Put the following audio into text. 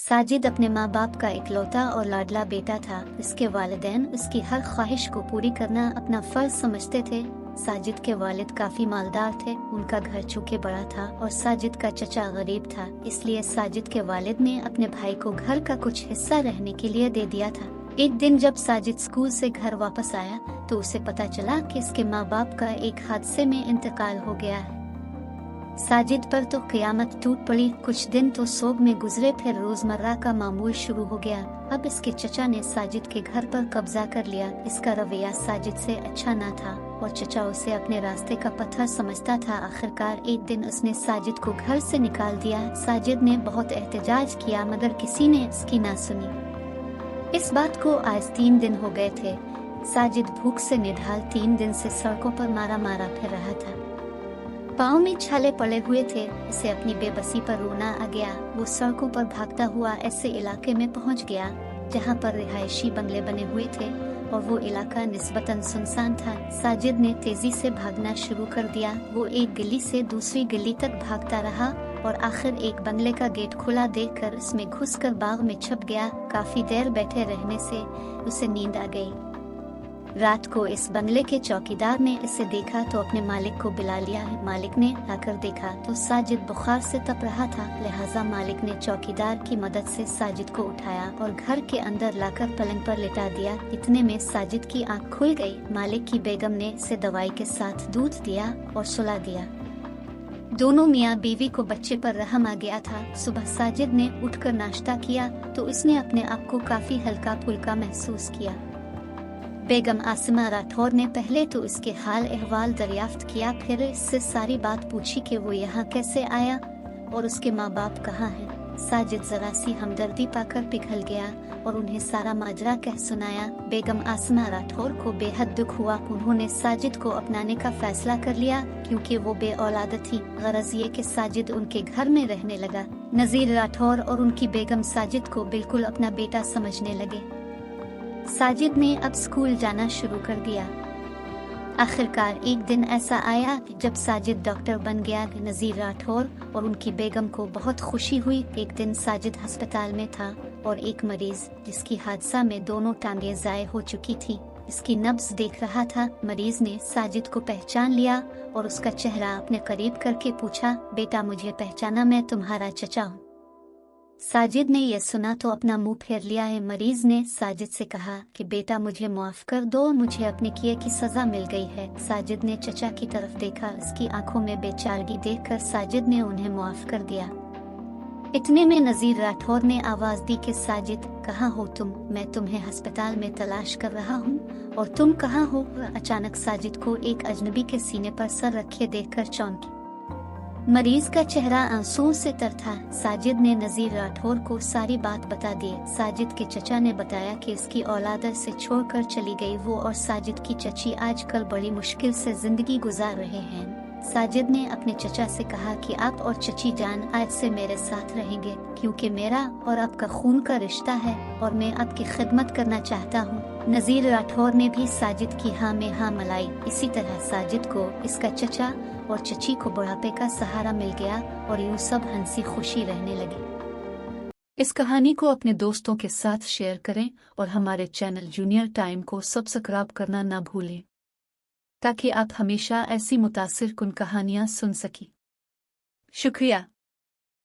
साजिद अपने माँ बाप का इकलौता और लाडला बेटा था। इसके वालिदैन उसकी हर ख्वाहिश को पूरी करना अपना फर्ज समझते थे। साजिद के वालिद काफी मालदार थे, उनका घर चूंकि बड़ा था और साजिद का चचा गरीब था, इसलिए साजिद के वालिद ने अपने भाई को घर का कुछ हिस्सा रहने के लिए दे दिया था। एक दिन जब साजिद स्कूल से घर वापस आया तो उसे पता चला कि इसके माँ बाप का एक हादसे में इंतकाल हो गया है। साजिद पर तो क़यामत टूट पड़ी। कुछ दिन तो सोग में गुजरे, फिर रोजमर्रा का मामूल शुरू हो गया। अब इसके चचा ने साजिद के घर पर कब्जा कर लिया। इसका रवैया साजिद से अच्छा ना था और चचा उसे अपने रास्ते का पत्थर समझता था। आखिरकार एक दिन उसने साजिद को घर से निकाल दिया। साजिद ने बहुत एहतजाज किया मगर किसी ने इसकी ना सुनी। इस बात को आज 3 दिन हो गए थे। साजिद भूख से निढाल 3 दिन से सड़कों पर मारा मारा फिर रहा था। पाँव में छाले पड़े हुए थे। इसे अपनी बेबसी पर रोना आ गया। वो सड़कों पर भागता हुआ ऐसे इलाके में पहुंच गया जहां पर रिहायशी बंगले बने हुए थे और वो इलाका निस्बतन सुनसान था। साजिद ने तेजी से भागना शुरू कर दिया। वो एक गली से दूसरी गली तक भागता रहा और आखिर एक बंगले का गेट खुला देखकर उसमें घुसकर बाग में छुप गया। काफी देर बैठे रहने से उसे नींद आ गई। रात को इस बंगले के चौकीदार ने इसे देखा तो अपने मालिक को बुला लिया। मालिक ने आकर देखा तो साजिद बुखार से तप रहा था, लिहाजा मालिक ने चौकीदार की मदद से साजिद को उठाया और घर के अंदर लाकर पलंग पर लिटा दिया। इतने में साजिद की आंख खुल गई। मालिक की बेगम ने इसे दवाई के साथ दूध दिया और सुला दिया। दोनों मियाँ बीवी को बच्चे पर रहम आ गया था। सुबह साजिद ने उठकर नाश्ता किया तो इसने अपने आप को काफी हल्का फुल्का महसूस किया। बेगम आसिमा राठौर ने पहले तो इसके हाल अहवाल दरियाफ्त किया, फिर इससे सारी बात पूछी कि वो यहाँ कैसे आया और उसके माँ बाप कहाँ हैं। साजिद जरा सी हमदर्दी पाकर पिघल गया और उन्हें सारा माजरा कह सुनाया। बेगम आसिमा राठौर को बेहद दुख हुआ। उन्होंने साजिद को अपनाने का फैसला कर लिया क्योंकि वो बे औलाद थी। गरज ये कि साजिद उनके घर में रहने लगा। नजीर राठौर और उनकी बेगम साजिद को बिल्कुल अपना बेटा समझने लगे। साजिद ने अब स्कूल जाना शुरू कर दिया। आखिरकार एक दिन ऐसा आया जब साजिद डॉक्टर बन गया। नजीर राठौर और उनकी बेगम को बहुत खुशी हुई। एक दिन साजिद अस्पताल में था और एक मरीज जिसकी हादसा में दोनों टांगें ज़ाये हो चुकी थी इसकी नब्ज देख रहा था। मरीज ने साजिद को पहचान लिया और उसका चेहरा अपने करीब करके पूछा, बेटा मुझे पहचाना, मैं तुम्हारा चचा हूँ। साजिद ने यह सुना तो अपना मुंह फेर लिया है। मरीज ने साजिद से कहा कि बेटा मुझे माफ कर दो, मुझे अपने किए की सजा मिल गई है। साजिद ने चचा की तरफ देखा। उसकी आंखों में बेचारगी देखकर साजिद ने उन्हें माफ कर दिया। इतने में नजीर राठौर ने आवाज दी कि साजिद कहाँ हो तुम? मैं तुम्हें अस्पताल में तलाश कर रहा हूँ और तुम कहाँ हो? अचानक साजिद को एक अजनबी के सीने पर सर रखे देखकर चौंकी। मरीज का चेहरा आंसुओं से तर था। साजिद ने नजीर राठौर को सारी बात बता दी। साजिद के चचा ने बताया कि इसकी औलाद से छोड़कर चली गई। वो और साजिद की चची आजकल बड़ी मुश्किल से जिंदगी गुजार रहे हैं। साजिद ने अपने चचा से कहा कि आप और चची जान आज से मेरे साथ रहेंगे क्योंकि मेरा और आपका खून का रिश्ता है और मैं आपकी खिदमत करना चाहता हूँ। नजीर राठौर ने भी साजिद की हाँ में हाँ मिलाई। इसी तरह साजिद को इसका चचा और चची को बुढ़ापे का सहारा मिल गया और यूं सब हंसी खुशी रहने लगे। इस कहानी को अपने दोस्तों के साथ शेयर करें और हमारे चैनल जूनियर टाइम को सब्सक्राइब करना ना भूलें ताकि आप हमेशा ऐसी मुतासिर कुन कहानियाँ सुन सकें। शुक्रिया।